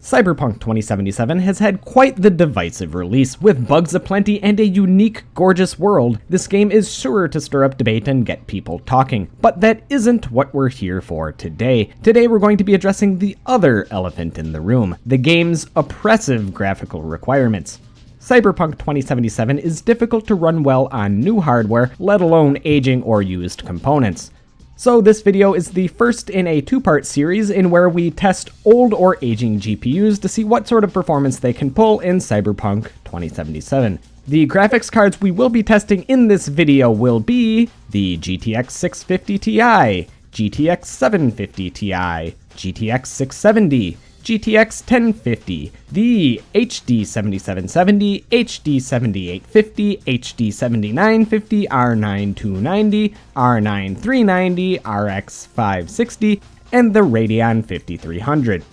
Cyberpunk 2077 has had quite the divisive release. With bugs aplenty and a unique, gorgeous world, this game is sure to stir up debate and get people talking. But that isn't what we're here for today. Today we're going to be addressing the other elephant in the room, the game's oppressive graphical requirements. Cyberpunk 2077 is difficult to run well on new hardware, let alone aging or used components. So this video is the first in a two-part series in where we test old or aging GPUs to see what sort of performance they can pull in Cyberpunk 2077. The graphics cards we will be testing in this video will be the GTX 650 Ti, GTX 750 Ti, GTX 670, GTX 1050, the HD 7770, HD 7850, HD 7950, R9 290, R9 390, RX 560, and the Radeon 5300.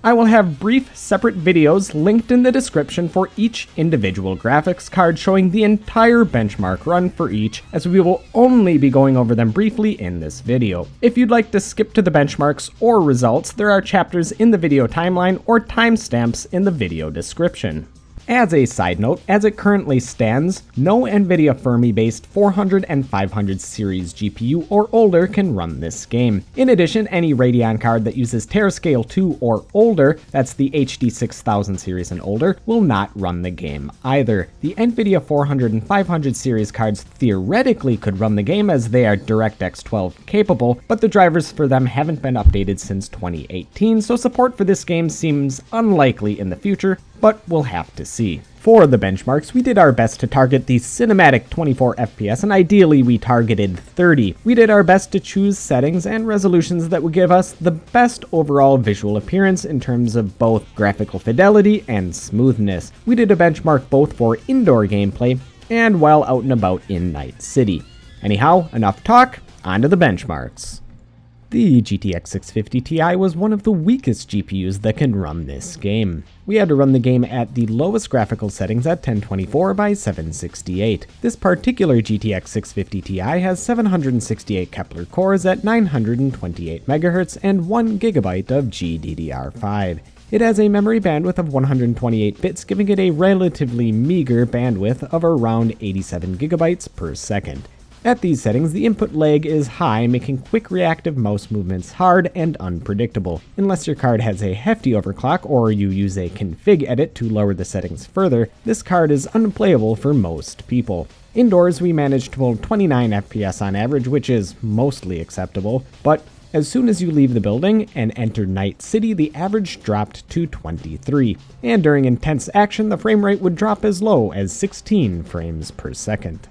I will have brief separate videos linked in the description for each individual graphics card showing the entire benchmark run for each, as we will only be going over them briefly in this video. If you'd like to skip to the benchmarks or results, there are chapters in the video timeline or timestamps in the video description. As a side note, as it currently stands, no NVIDIA Fermi-based 400 and 500 series GPU or older can run this game. In addition, any Radeon card that uses Terascale 2 or older, that's the HD 6000 series and older, will not run the game either. The NVIDIA 400 and 500 series cards theoretically could run the game as they are DirectX 12 capable, but the drivers for them haven't been updated since 2018, so support for this game seems unlikely in the future, but we'll have to see. For the benchmarks, we did our best to target the cinematic 24 FPS, and ideally we targeted 30. We did our best to choose settings and resolutions that would give us the best overall visual appearance in terms of both graphical fidelity and smoothness. We did a benchmark both for indoor gameplay and while out and about in Night City. Anyhow, enough talk, on to the benchmarks. The GTX 650 Ti was one of the weakest GPUs that can run this game. We had to run the game at the lowest graphical settings at 1024 by 768. This particular GTX 650 Ti has 768 Kepler cores at 928 MHz and 1 GB of GDDR5. It has a memory bandwidth of 128 bits, giving it a relatively meager bandwidth of around 87 GB per second. At these settings, the input lag is high, making quick reactive mouse movements hard and unpredictable. Unless your card has a hefty overclock or you use a config edit to lower the settings further, this card is unplayable for most people. Indoors, we managed to pull 29 FPS on average, which is mostly acceptable, but as soon as you leave the building and enter Night City, the average dropped to 23, and during intense action, the frame rate would drop as low as 16 frames per second.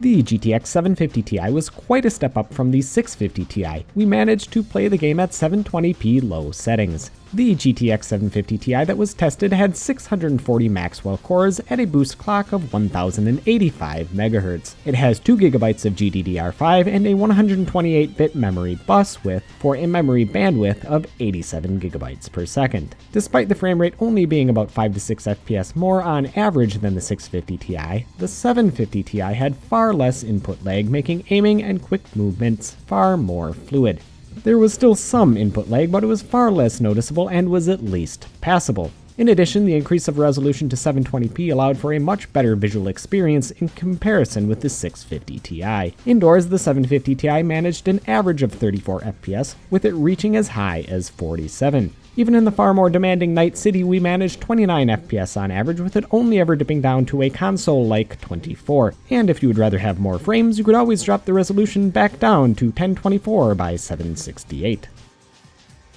The GTX 750 Ti was quite a step up from the 650 Ti. We managed to play the game at 720p low settings. The GTX 750 Ti that was tested had 640 Maxwell cores at a boost clock of 1085 MHz. It has 2 GB of GDDR5 and a 128-bit memory bus for a memory bandwidth of 87 GB per second. Despite the frame rate only being about 5 to 6 FPS more on average than the 650 Ti, the 750 Ti had far less input lag, making aiming and quick movements far more fluid. There was still some input lag, but it was far less noticeable and was at least passable. In addition, the increase of resolution to 720p allowed for a much better visual experience in comparison with the 650 Ti. Indoors, the 750 Ti managed an average of 34 FPS, with it reaching as high as 47. Even in the far more demanding Night City, we managed 29 FPS on average, with it only ever dipping down to a console-like 24. And if you would rather have more frames, you could always drop the resolution back down to 1024 by 768.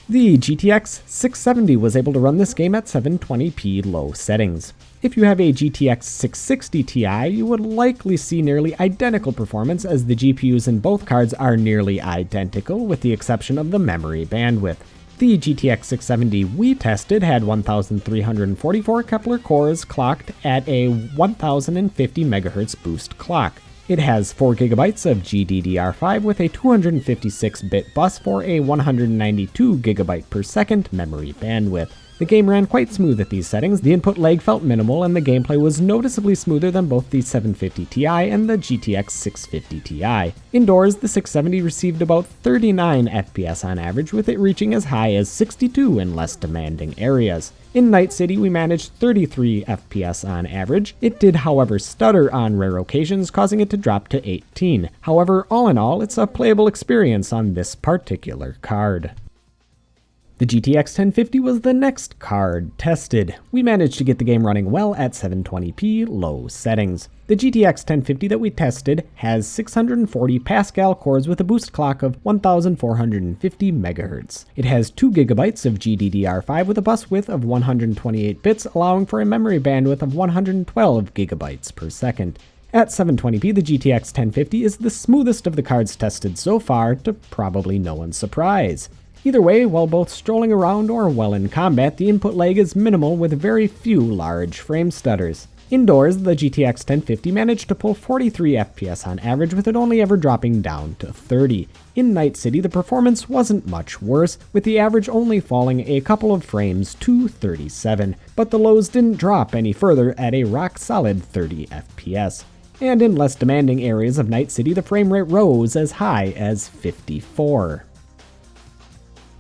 The GTX 670 was able to run this game at 720p low settings. If you have a GTX 660 Ti, you would likely see nearly identical performance, as the GPUs in both cards are nearly identical with the exception of the memory bandwidth. The GTX 670 we tested had 1,344 Kepler cores clocked at a 1050 MHz boost clock. It has 4 GB of GDDR5 with a 256-bit bus for a 192 GB per second memory bandwidth. The game ran quite smooth at these settings, the input lag felt minimal, and the gameplay was noticeably smoother than both the 750 Ti and the GTX 650 Ti. Indoors, the 670 received about 39 FPS on average, with it reaching as high as 62 in less demanding areas. In Night City, we managed 33 FPS on average. It did, however, stutter on rare occasions, causing it to drop to 18. However, all in all, it's a playable experience on this particular card. The GTX 1050 was the next card tested. We managed to get the game running well at 720p low settings. The GTX 1050 that we tested has 640 Pascal cores with a boost clock of 1450 MHz. It has 2 GB of GDDR5 with a bus width of 128 bits, allowing for a memory bandwidth of 112 GB per second. At 720p, the GTX 1050 is the smoothest of the cards tested so far, to probably no one's surprise. Either way, while both strolling around or while in combat, the input lag is minimal with very few large frame stutters. Indoors, the GTX 1050 managed to pull 43 FPS on average, with it only ever dropping down to 30. In Night City, the performance wasn't much worse, with the average only falling a couple of frames to 37, but the lows didn't drop any further at a rock-solid 30 FPS. And in less demanding areas of Night City, the frame rate rose as high as 54.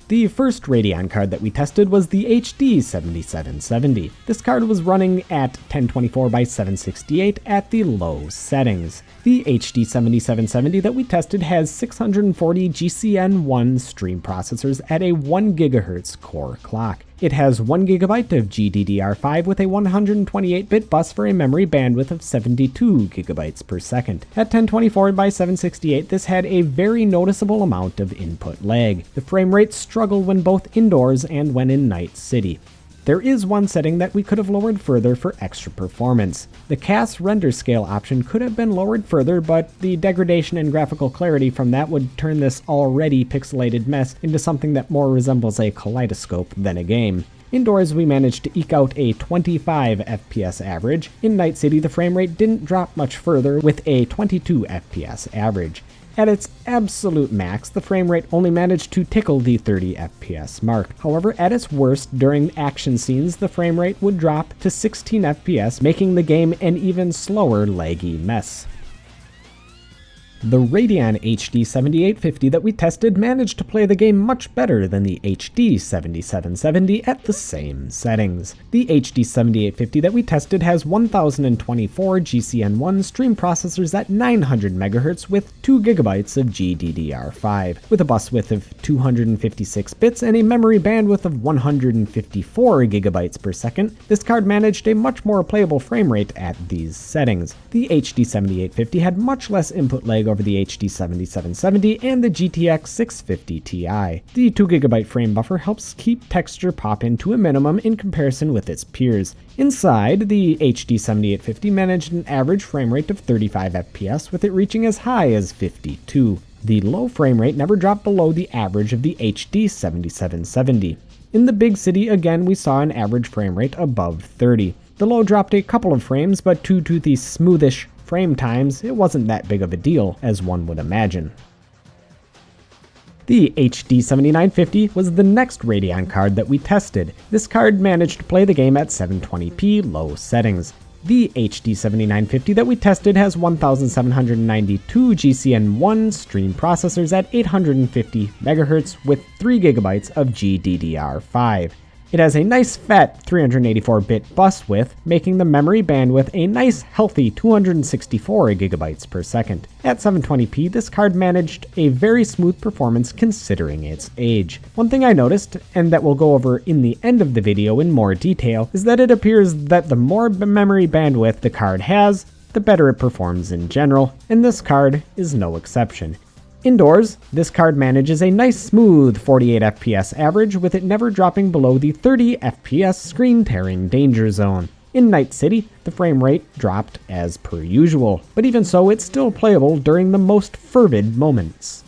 The first Radeon card that we tested was the HD 7770. This card was running at 1024 by 768 at the low settings. The HD 7770 that we tested has 640 GCN1 stream processors at a 1 GHz core clock. It has 1 GB of GDDR5 with a 128-bit bus for a memory bandwidth of 72 GB per second. At 1024 by 768, this had a very noticeable amount of input lag. The frame rate struggled when both indoors and when in Night City. There is one setting that we could have lowered further for extra performance. The CAS render scale option could have been lowered further, but the degradation and graphical clarity from that would turn this already pixelated mess into something that more resembles a kaleidoscope than a game. Indoors, we managed to eke out a 25 FPS average. In Night City, the frame rate didn't drop much further, with a 22 FPS average. At its absolute max, the frame rate only managed to tickle the 30 FPS mark. However, at its worst, during action scenes, the frame rate would drop to 16 FPS, making the game an even slower, laggy mess. The Radeon HD 7850 that we tested managed to play the game much better than the HD 7770 at the same settings. The HD 7850 that we tested has 1024 GCN1 stream processors at 900 MHz with 2 GB of GDDR5. With a bus width of 256 bits and a memory bandwidth of 154 GB per second, this card managed a much more playable frame rate at these settings. The HD 7850 had much less input lag over the HD 7770 and the GTX 650 Ti. The 2 GB frame buffer helps keep texture pop-in to a minimum in comparison with its peers. Inside, the HD 7850 managed an average frame rate of 35 FPS, with it reaching as high as 52. The low frame rate never dropped below the average of the HD 7770. In the big city, again, we saw an average frame rate above 30. The low dropped a couple of frames, but due to the smoothish frame times, it wasn't that big of a deal, as one would imagine. The HD 7950 was the next Radeon card that we tested. This card managed to play the game at 720p low settings. The HD 7950 that we tested has 1792 GCN1 stream processors at 850 MHz with 3 GB of GDDR5. It has a nice fat 384-bit bus width, making the memory bandwidth a nice healthy 264 GB per second. At 720p, this card managed a very smooth performance considering its age. One thing I noticed, and that we'll go over in the end of the video in more detail, is that it appears that the more memory bandwidth the card has, the better it performs in general, and this card is no exception. Indoors, this card manages a nice smooth 48 FPS average, with it never dropping below the 30 FPS screen-tearing danger zone. In Night City, the frame rate dropped as per usual, but even so, it's still playable during the most fervid moments.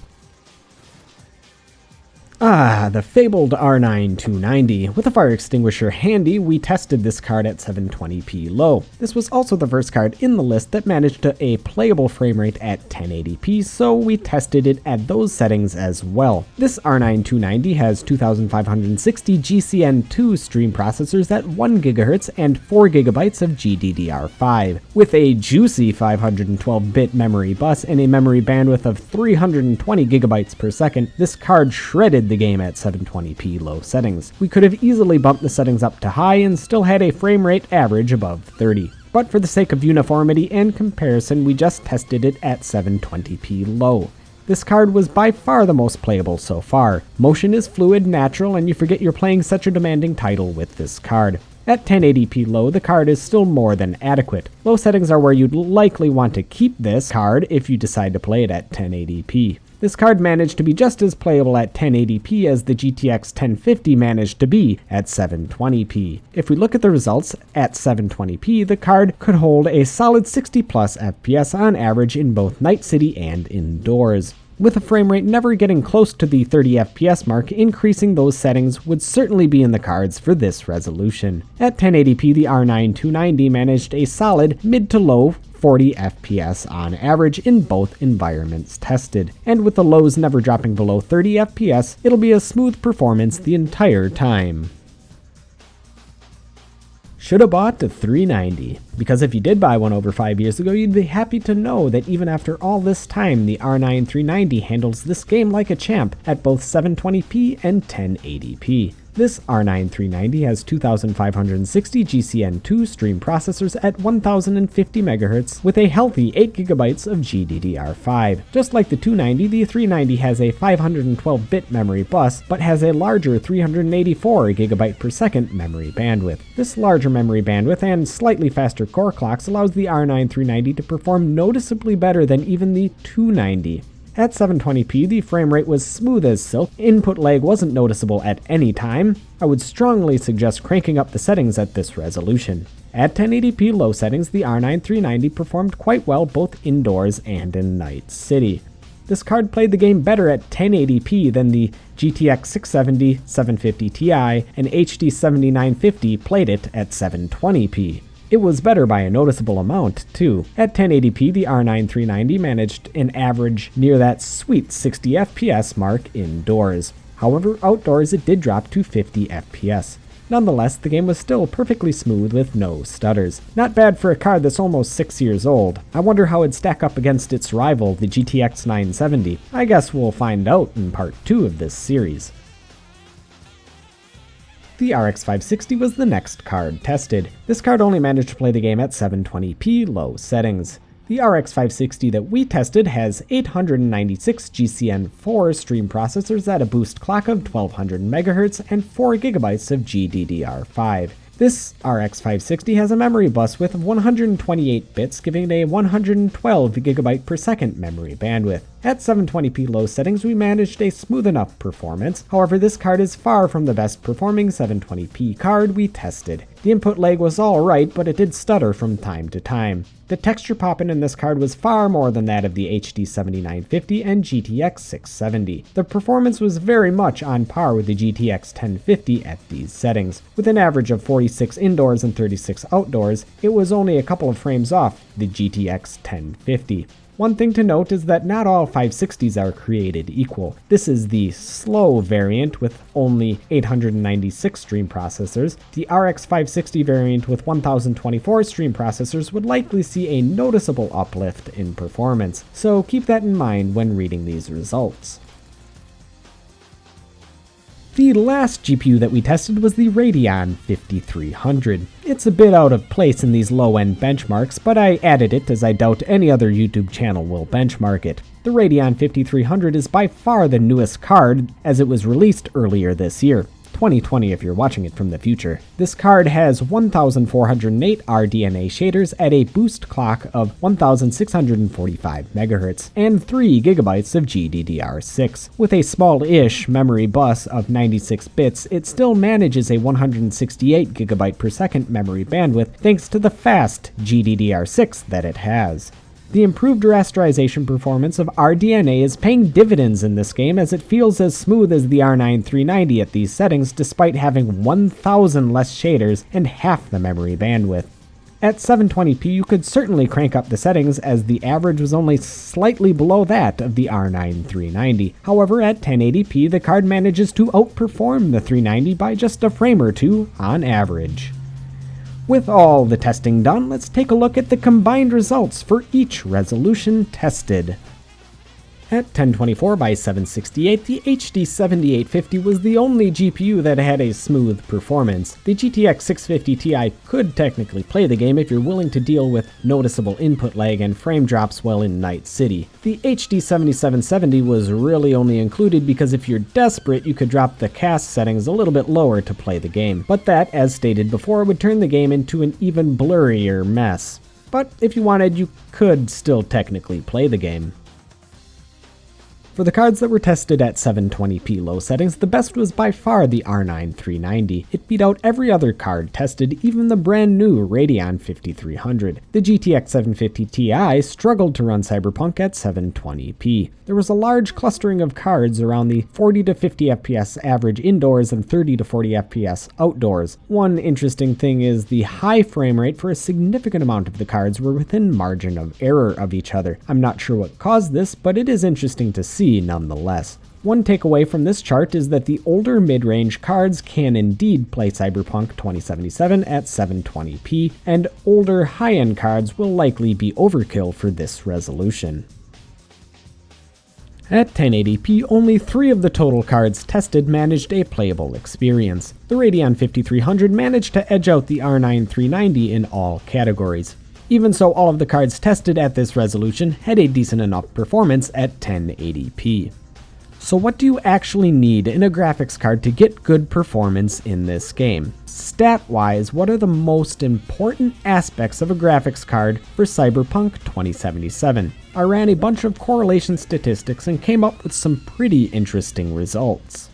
Ah, the fabled R9 290. With a fire extinguisher handy, we tested this card at 720p low. This was also the first card in the list that managed a playable frame rate at 1080p, so we tested it at those settings as well. This R9 290 has 2560 GCN2 stream processors at 1 GHz and 4 GB of GDDR5. With a juicy 512-bit memory bus and a memory bandwidth of 320 GB per second, this card shredded the game at 720p low settings. We could have easily bumped the settings up to high and still had a frame rate average above 30. But for the sake of uniformity and comparison, we just tested it at 720p low. This card was by far the most playable so far. Motion is fluid, natural, and you forget you're playing such a demanding title with this card. At 1080p low, the card is still more than adequate. Low settings are where you'd likely want to keep this card if you decide to play it at 1080p. This card managed to be just as playable at 1080p as the GTX 1050 managed to be at 720p. If we look at the results, at 720p, the card could hold a solid 60 plus FPS on average in both Night City and indoors. With a frame rate never getting close to the 30 FPS mark, increasing those settings would certainly be in the cards for this resolution. At 1080p, the R9 290 managed a solid mid to low 40 FPS on average in both environments tested. And with the lows never dropping below 30 FPS, it'll be a smooth performance the entire time. Shoulda bought the 390. Because if you did buy one over 5 years ago, you'd be happy to know that even after all this time, the R9 390 handles this game like a champ at both 720p and 1080p. This R9 390 has 2560 GCN2 stream processors at 1050 MHz with a healthy 8GB of GDDR5. Just like the 290, the 390 has a 512-bit memory bus, but has a larger 384GB per second memory bandwidth. This larger memory bandwidth and slightly faster core clocks allows the R9 390 to perform noticeably better than even the 290. At 720p, the frame rate was smooth as silk, input lag wasn't noticeable at any time. I would strongly suggest cranking up the settings at this resolution. At 1080p low settings, the R9 390 performed quite well both indoors and in Night City. This card played the game better at 1080p than the GTX 670, 750 Ti, and HD 7950 played it at 720p. It was better by a noticeable amount, too. At 1080p, the R9 390 managed an average near that sweet 60 FPS mark indoors. However, outdoors it did drop to 50 FPS. Nonetheless, the game was still perfectly smooth with no stutters. Not bad for a card that's almost 6 years old. I wonder how it'd stack up against its rival, the GTX 970. I guess we'll find out in part 2 of this series. The RX 560 was the next card tested. This card only managed to play the game at 720p low settings. The RX 560 that we tested has 896 GCN4 stream processors at a boost clock of 1200 MHz and 4 GB of GDDR5. This RX 560 has a memory bus with 128 bits, giving it a 112 GB per second memory bandwidth. At 720p low settings, we managed a smooth enough performance. However, this card is far from the best performing 720p card we tested. The input lag was alright, but it did stutter from time to time. The texture popping in this card was far more than that of the HD 7950 and GTX 670. The performance was very much on par with the GTX 1050 at these settings. With an average of 46 indoors and 36 outdoors, it was only a couple of frames off the GTX 1050. One thing to note is that not all 560s are created equal. This is the slow variant with only 896 stream processors. The RX 560 variant with 1024 stream processors would likely see a noticeable uplift in performance, so keep that in mind when reading these results. The last GPU that we tested was the Radeon 5300. It's a bit out of place in these low-end benchmarks, but I added it as I doubt any other YouTube channel will benchmark it. The Radeon 5300 is by far the newest card, as it was released earlier this year. 2020 if you're watching it from the future. This card has 1408 RDNA shaders at a boost clock of 1645 MHz and 3 GB of GDDR6. With a small-ish memory bus of 96 bits, it still manages a 168 GB per second memory bandwidth thanks to the fast GDDR6 that it has. The improved rasterization performance of RDNA is paying dividends in this game, as it feels as smooth as the R9 390 at these settings despite having 1,000 less shaders and half the memory bandwidth. At 720p you could certainly crank up the settings, as the average was only slightly below that of the R9 390. However, at 1080p the card manages to outperform the 390 by just a frame or two on average. With all the testing done, let's take a look at the combined results for each resolution tested. At 1024 by 768, the HD 7850 was the only GPU that had a smooth performance. The GTX 650 Ti could technically play the game if you're willing to deal with noticeable input lag and frame drops while in Night City. The HD 7770 was really only included because if you're desperate, you could drop the cast settings a little bit lower to play the game. But that, as stated before, would turn the game into an even blurrier mess. But if you wanted, you could still technically play the game. For the cards that were tested at 720p low settings, the best was by far the R9 390. It beat out every other card tested, even the brand new Radeon 5300. The GTX 750 Ti struggled to run Cyberpunk at 720p. There was a large clustering of cards around the 40 to 50 FPS average indoors and 30 to 40 FPS outdoors. One interesting thing is the high frame rate for a significant amount of the cards were within margin of error of each other. I'm not sure what caused this, but it is interesting to see nonetheless. One takeaway from this chart is that the older mid-range cards can indeed play Cyberpunk 2077 at 720p, and older high-end cards will likely be overkill for this resolution. At 1080p, only 3 of the total cards tested managed a playable experience. The Radeon 5300 managed to edge out the R9 390 in all categories. Even so, all of the cards tested at this resolution had a decent enough performance at 1080p. So what do you actually need in a graphics card to get good performance in this game? Stat-wise, what are the most important aspects of a graphics card for Cyberpunk 2077? I ran a bunch of correlation statistics and came up with some pretty interesting results.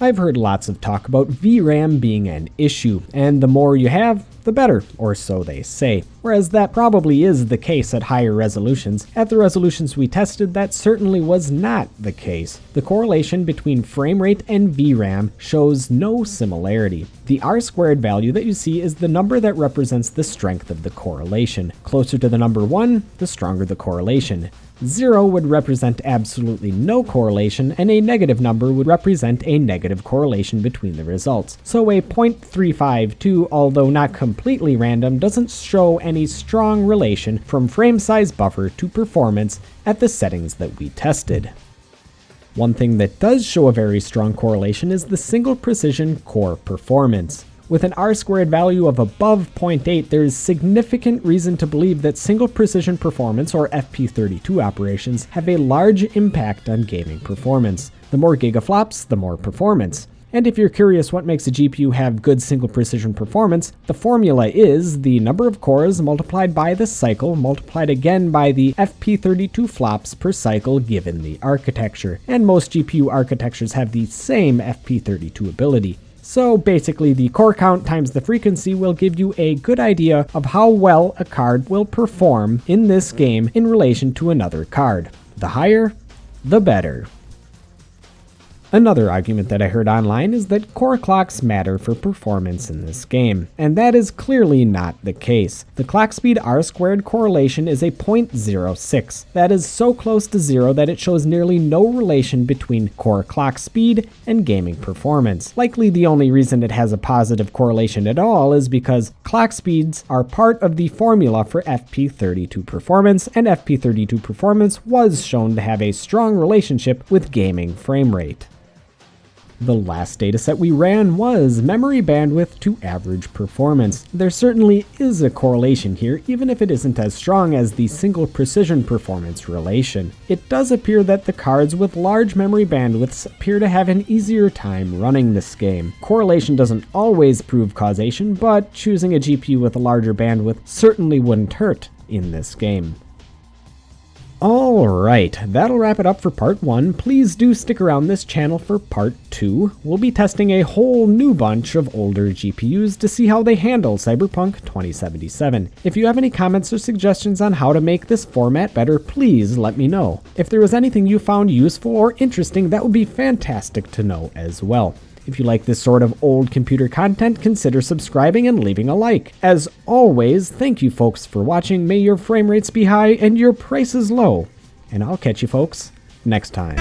I've heard lots of talk about VRAM being an issue, and the more you have, the better, or so they say. Whereas that probably is the case at higher resolutions. At the resolutions we tested, that certainly was not the case. The correlation between frame rate and VRAM shows no similarity. The R² value that you see is the number that represents the strength of the correlation. Closer to the number 1, the stronger the correlation. 0 would represent absolutely no correlation, and a negative number would represent a negative correlation between the results. So a 0.352, although not completely random, doesn't show any strong relation from frame size buffer to performance at the settings that we tested. One thing that does show a very strong correlation is the single precision core performance. With an R² value of above 0.8, there is significant reason to believe that single precision performance, or FP32 operations, have a large impact on gaming performance. The more gigaflops, the more performance. And if you're curious what makes a GPU have good single precision performance, the formula is the number of cores multiplied by the cycle multiplied again by the FP32 flops per cycle given the architecture. And most GPU architectures have the same FP32 ability. So basically, the core count times the frequency will give you a good idea of how well a card will perform in this game in relation to another card. The higher, the better. Another argument that I heard online is that core clocks matter for performance in this game, and that is clearly not the case. The clock speed R² correlation is a 0.06. That is so close to 0 that it shows nearly no relation between core clock speed and gaming performance. Likely the only reason it has a positive correlation at all is because clock speeds are part of the formula for FP32 performance, and FP32 performance was shown to have a strong relationship with gaming frame rate. The last dataset we ran was memory bandwidth to average performance. There certainly is a correlation here, even if it isn't as strong as the single precision performance relation. It does appear that the cards with large memory bandwidths appear to have an easier time running this game. Correlation doesn't always prove causation, but choosing a GPU with a larger bandwidth certainly wouldn't hurt in this game. Alright, that'll wrap it up for part 1. Please do stick around this channel for part 2. We'll be testing a whole new bunch of older GPUs to see how they handle Cyberpunk 2077. If you have any comments or suggestions on how to make this format better, please let me know. If there was anything you found useful or interesting, that would be fantastic to know as well. If you like this sort of old computer content, consider subscribing and leaving a like. As always, thank you folks for watching. May your frame rates be high and your prices low. And I'll catch you folks next time.